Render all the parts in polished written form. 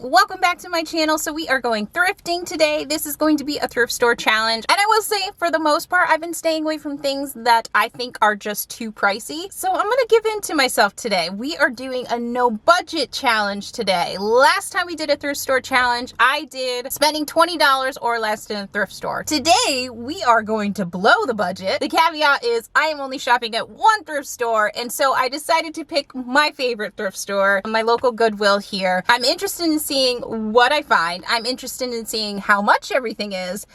welcome back to my channel. So we are going thrifting today. This is going to be a thrift store challenge, and I will say for the most part I've been staying away from things that I think are just too pricey, so I'm gonna give in to myself today. We are doing a no budget challenge today. Last time we did a thrift store challenge, I did spending $20 or less in a thrift store. Today we are going to blow the budget. The caveat is I am only shopping at one thrift store, and so I decided to pick my favorite thrift store, my local Goodwill here. I'm interested in seeing what I find. I'm interested in seeing how much everything is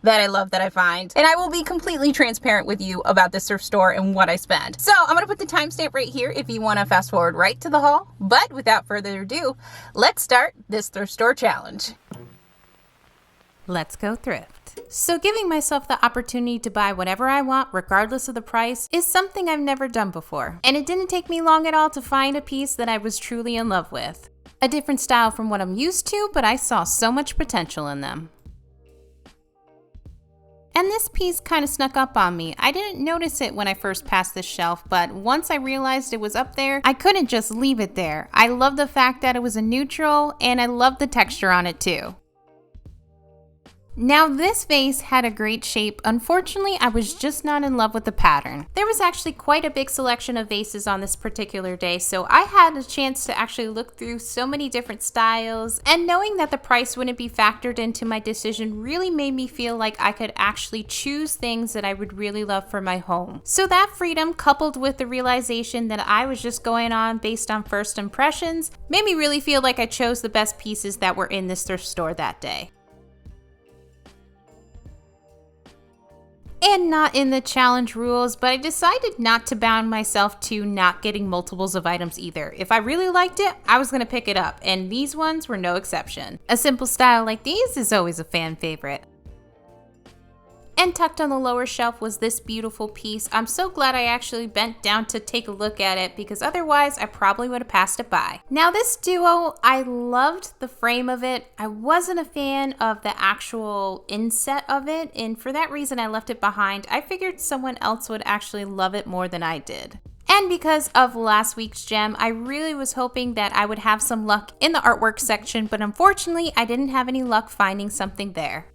that I love that I find. And I will be completely transparent with you about this thrift store and what I spend. So I'm gonna put the timestamp right here if you wanna fast forward right to the haul. But without further ado, let's start this thrift store challenge. Let's go thrift. So giving myself the opportunity to buy whatever I want, regardless of the price, is something I've never done before. And it didn't take me long at all to find a piece that I was truly in love with. A different style from what I'm used to, but I saw so much potential in them. And this piece kind of snuck up on me. I didn't notice it when I first passed this shelf, but once I realized it was up there, I couldn't just leave it there. I love the fact that it was a neutral, and I love the texture on it too. Now this vase had a great shape. Unfortunately, I was just not in love with the pattern. There was actually quite a big selection of vases on this particular day, so I had a chance to actually look through so many different styles, and knowing that the price wouldn't be factored into my decision really made me feel like I could actually choose things that I would really love for my home. So that freedom, coupled with the realization that I was just going on based on first impressions, made me really feel like I chose the best pieces that were in this thrift store that day. And not in the challenge rules, but I decided not to bound myself to not getting multiples of items either. If I really liked it, I was going to pick it up, and these ones were no exception. A simple style like these is always a fan favorite. And tucked on the lower shelf was this beautiful piece. I'm so glad I actually bent down to take a look at it, because otherwise I probably would have passed it by. Now this duo, I loved the frame of it. I wasn't a fan of the actual inset of it, and for that reason I left it behind. I figured someone else would actually love it more than I did. And because of last week's gem, I really was hoping that I would have some luck in the artwork section, but unfortunately I didn't have any luck finding something there.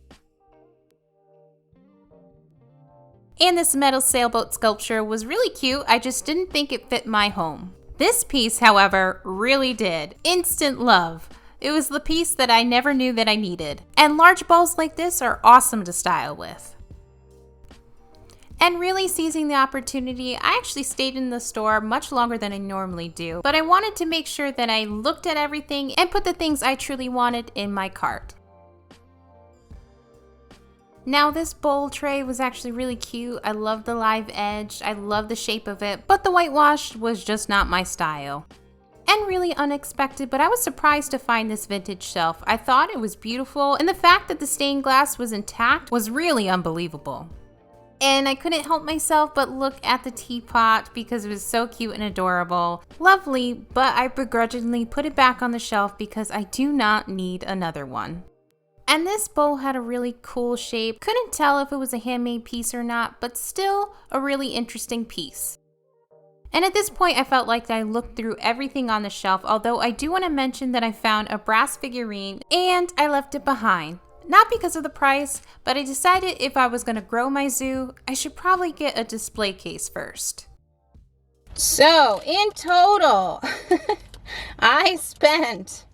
And this metal sailboat sculpture was really cute, I just didn't think it fit my home. This piece, however, really did. Instant love. It was the piece that I never knew that I needed. And large bowls like this are awesome to style with. And really seizing the opportunity, I actually stayed in the store much longer than I normally do, but I wanted to make sure that I looked at everything and put the things I truly wanted in my cart. Now this bowl tray was actually really cute. I love the live edge, I love the shape of it, but the whitewash was just not my style. And really unexpected, but I was surprised to find this vintage shelf. I thought it was beautiful, and the fact that the stained glass was intact was really unbelievable. And I couldn't help myself but look at the teapot because it was so cute and adorable. Lovely, but I begrudgingly put it back on the shelf because I do not need another one. And this bowl had a really cool shape. Couldn't tell if it was a handmade piece or not, but still a really interesting piece. And at this point I felt like I looked through everything on the shelf, although I do want to mention that I found a brass figurine and I left it behind. Not because of the price, but I decided if I was going to grow my zoo, I should probably get a display case first. So in total, I spent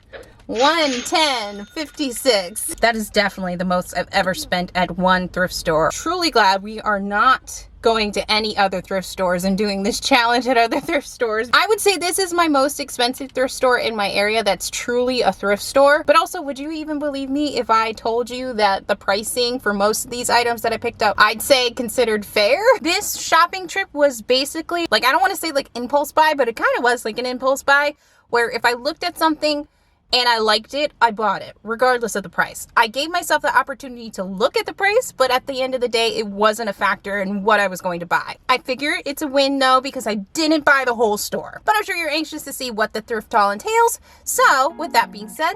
$110.56. That is definitely the most I've ever spent at one thrift store. Truly glad we are not going to any other thrift stores and doing this challenge at other thrift stores. I would say this is my most expensive thrift store in my area that's truly a thrift store. But also, would you even believe me if I told you that the pricing for most of these items that I picked up, I'd say considered fair? This shopping trip was basically, like, I don't want to say like impulse buy, but it kind of was like an impulse buy, where if I looked at something and I liked it, I bought it, regardless of the price. I gave myself the opportunity to look at the price, but at the end of the day, it wasn't a factor in what I was going to buy. I figure it's a win though, because I didn't buy the whole store. But I'm sure you're anxious to see what the thrift haul entails. So with that being said,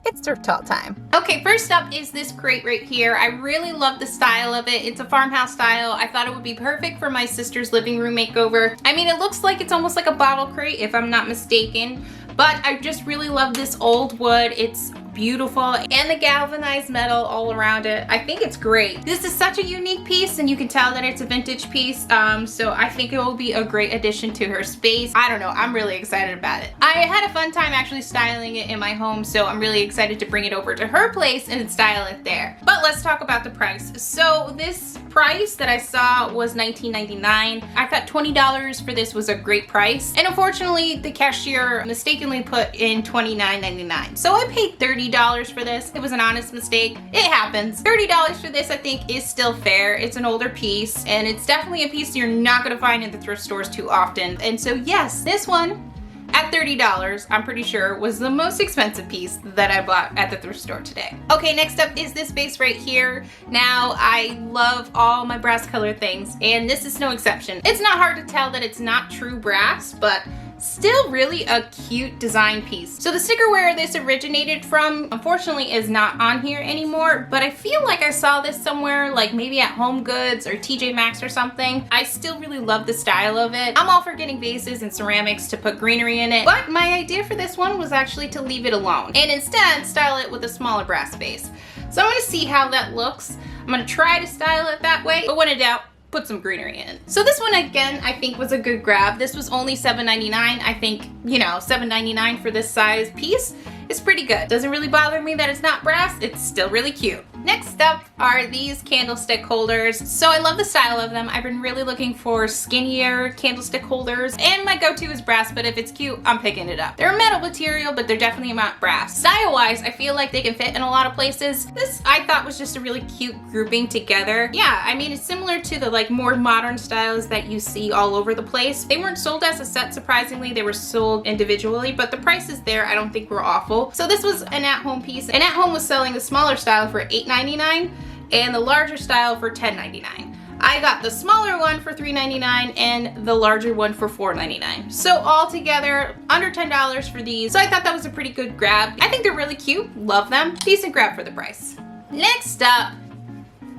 it's thrift haul time. Okay, first up is this crate right here. I really love the style of it. It's a farmhouse style. I thought it would be perfect for my sister's living room makeover. I mean, it looks like it's almost like a bottle crate if I'm not mistaken. But I just really love this old wood. It's beautiful, and the galvanized metal all around it. I think it's great. This is such a unique piece, and you can tell that it's a vintage piece, so I think it will be a great addition to her space. I don't know, I'm really excited about it. I had a fun time actually styling it in my home, so I'm really excited to bring it over to her place and style it there. But let's talk about the price. So this price that I saw was $19.99. I thought $20 for this was a great price, and unfortunately the cashier mistakenly put in $29.99. So I paid $30 for this. It was an honest mistake. It happens. $30 for this I think is still fair. It's an older piece, and it's definitely a piece you're not going to find in the thrift stores too often. And so yes, this one at $30, I'm pretty sure, was the most expensive piece that I bought at the thrift store today. Okay, next up is this vase right here. Now, I love all my brass colored things, and this is no exception. It's not hard to tell that it's not true brass, but still really a cute design piece. So the sticker where this originated from, unfortunately, is not on here anymore, but I feel like I saw this somewhere, like maybe at Home Goods or TJ Maxx or something. I still really love the style of it. I'm all for getting vases and ceramics to put greenery in it, but my idea for this one was actually to leave it alone and instead style it with a smaller brass vase. So I'm gonna see how that looks. I'm gonna try to style it that way, but when in doubt, put some greenery in. So this one again, I think was a good grab. This was only $7.99. I think, you know, $7.99 for this size piece is pretty good. Doesn't really bother me that it's not brass. It's still really cute. Next up are these candlestick holders. So I love the style of them. I've been really looking for skinnier candlestick holders, and my go-to is brass, but if it's cute, I'm picking it up. They're a metal material, but they're definitely not brass. Style-wise, I feel like they can fit in a lot of places. This I thought was just a really cute grouping together. Yeah, I mean, it's similar to the like more modern styles that you see all over the place. They weren't sold as a set, surprisingly. They were sold individually, but the prices there I don't think were awful. So this was an at-home piece, and At Home was selling the smaller style for $8.99 and the larger style for $10.99. I got the smaller one for $3.99 and the larger one for $4.99. So all together, under $10 for these. So I thought that was a pretty good grab. I think they're really cute. Love them. Decent grab for the price. Next up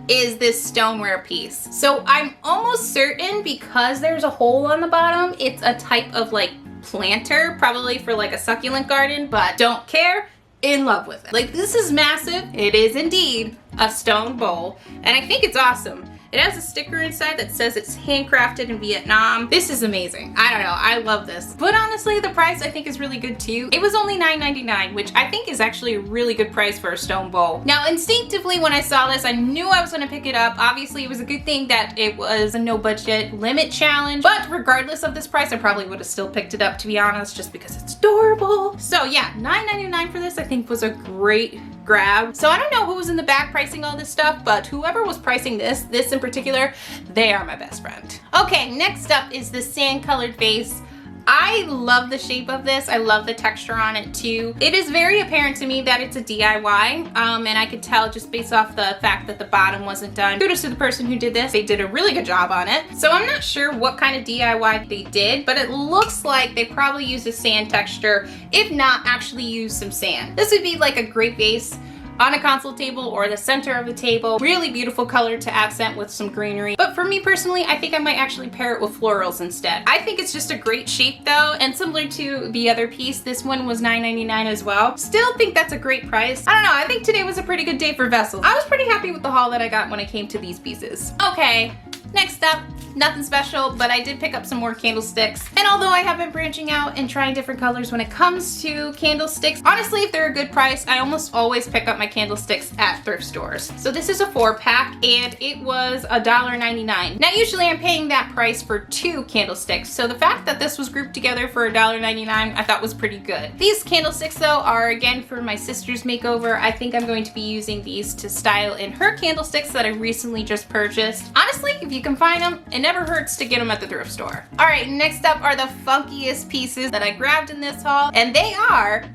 is this stoneware piece. So I'm almost certain, because there's a hole on the bottom, it's a type of like planter, probably for like a succulent garden, but don't care. In love with it. Like, this is massive. It is indeed a stone bowl, and I think it's awesome. It has a sticker inside that says it's handcrafted in Vietnam. This is amazing. I don't know, I love this. But honestly, the price I think is really good too. It was only $9.99, which I think is actually a really good price for a stone bowl. Now, instinctively, when I saw this, I knew I was gonna pick it up. Obviously, it was a good thing that it was a no budget limit challenge, but regardless of this price, I probably would have still picked it up, to be honest, just because it's adorable. So yeah, $9.99 for this I think was a great grab. So I don't know who was in the back pricing all this stuff, but whoever was pricing this in particular, they are my best friend. Okay, next up is the sand colored vase. I love the shape of this. I love the texture on it too. It is very apparent to me that it's a DIY, and I could tell just based off the fact that the bottom wasn't done. Kudos to the person who did this. They did a really good job on it. So I'm not sure what kind of DIY they did, but it looks like they probably used a sand texture, if not actually used some sand. This would be like a great vase on a console table or the center of the table. Really beautiful color to accent with some greenery. But for me personally, I think I might actually pair it with florals instead. I think it's just a great shape though, and similar to the other piece, this one was $9.99 as well. Still think that's a great price. I don't know, I think today was a pretty good day for vessels. I was pretty happy with the haul that I got when it came to these pieces. Okay, next up, nothing special, but I did pick up some more candlesticks. And although I have been branching out and trying different colors when it comes to candlesticks, honestly, if they're a good price, I almost always pick up my candlesticks at thrift stores. So this is a 4-pack, and it was $1.99. Now, usually I'm paying that price for 2 candlesticks, so the fact that this was grouped together for $1.99, I thought was pretty good. These candlesticks, though, are again for my sister's makeover. I think I'm going to be using these to style in her candlesticks that I recently just purchased. Honestly, if you can find them, it never hurts to get them at the thrift store. All right, next up are the funkiest pieces that I grabbed in this haul, and they are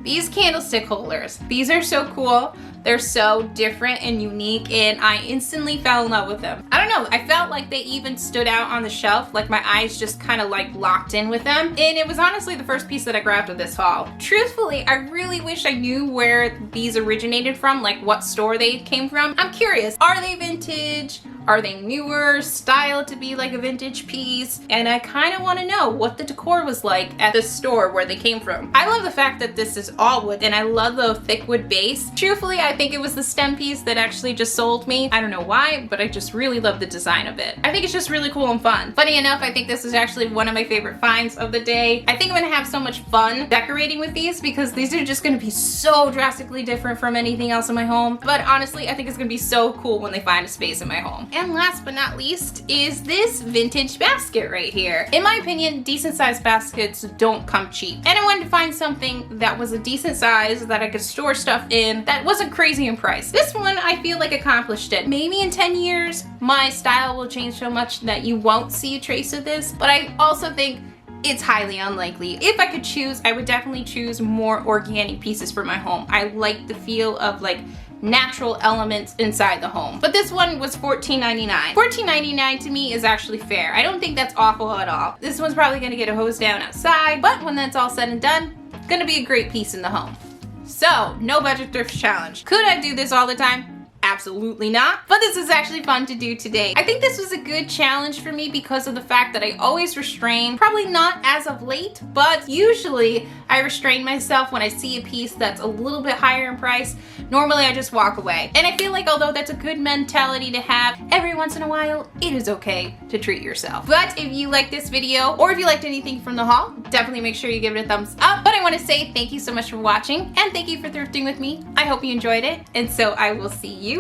these candlestick holders. These are so cool. They're so different and unique, and I instantly fell in love with them. I don't know, I felt like they even stood out on the shelf, like my eyes just kind of like locked in with them, and it was honestly the first piece that I grabbed of this haul. Truthfully, I really wish I knew where these originated from, like what store they came from. I'm curious, are they vintage? Are they newer, styled to be like a vintage piece? And I kind of want to know what the decor was like at the store where they came from. I love the fact that this is all wood, and I love the thick wood base. Truthfully, I think it was the stem piece that actually just sold me. I don't know why, but I just really love the design of it. I think it's just really cool and fun. Funny enough, I think this is actually one of my favorite finds of the day. I think I'm gonna have so much fun decorating with these because these are just gonna be so drastically different from anything else in my home. But honestly, I think it's gonna be so cool when they find a space in my home. And last but not least is this vintage basket right here. In my opinion, decent sized baskets don't come cheap. And I wanted to find something that was a decent size that I could store stuff in that wasn't crazy in price. This one I feel like accomplished it. Maybe in 10 years, my style will change so much that you won't see a trace of this, but I also think it's highly unlikely. If I could choose, I would definitely choose more organic pieces for my home. I like the feel of like natural elements inside the home. But this one was $14.99. $14.99 to me is actually fair. I don't think that's awful at all. This one's probably gonna get a hose down outside, but when that's all said and done, it's gonna be a great piece in the home. So, no budget thrift challenge. Could I do this all the time? Absolutely not. But this is actually fun to do today. I think this was a good challenge for me because of the fact that I always restrain, probably not as of late, but usually I restrain myself when I see a piece that's a little bit higher in price. Normally I just walk away. And I feel like although that's a good mentality to have, every once in a while, it is okay to treat yourself. But if you like this video, or if you liked anything from the haul, definitely make sure you give it a thumbs up. But I want to say thank you so much for watching, and thank you for thrifting with me. I hope you enjoyed it, and so I will see you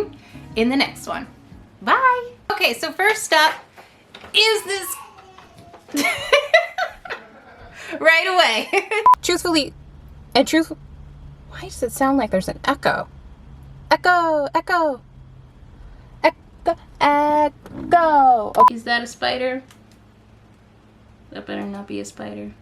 in the next one. Bye. Okay, so first up is this right away. Truthfully, why does it sound like there's an echo? Echo, echo, echo, echo. Oh, is that a spider? That better not be a spider.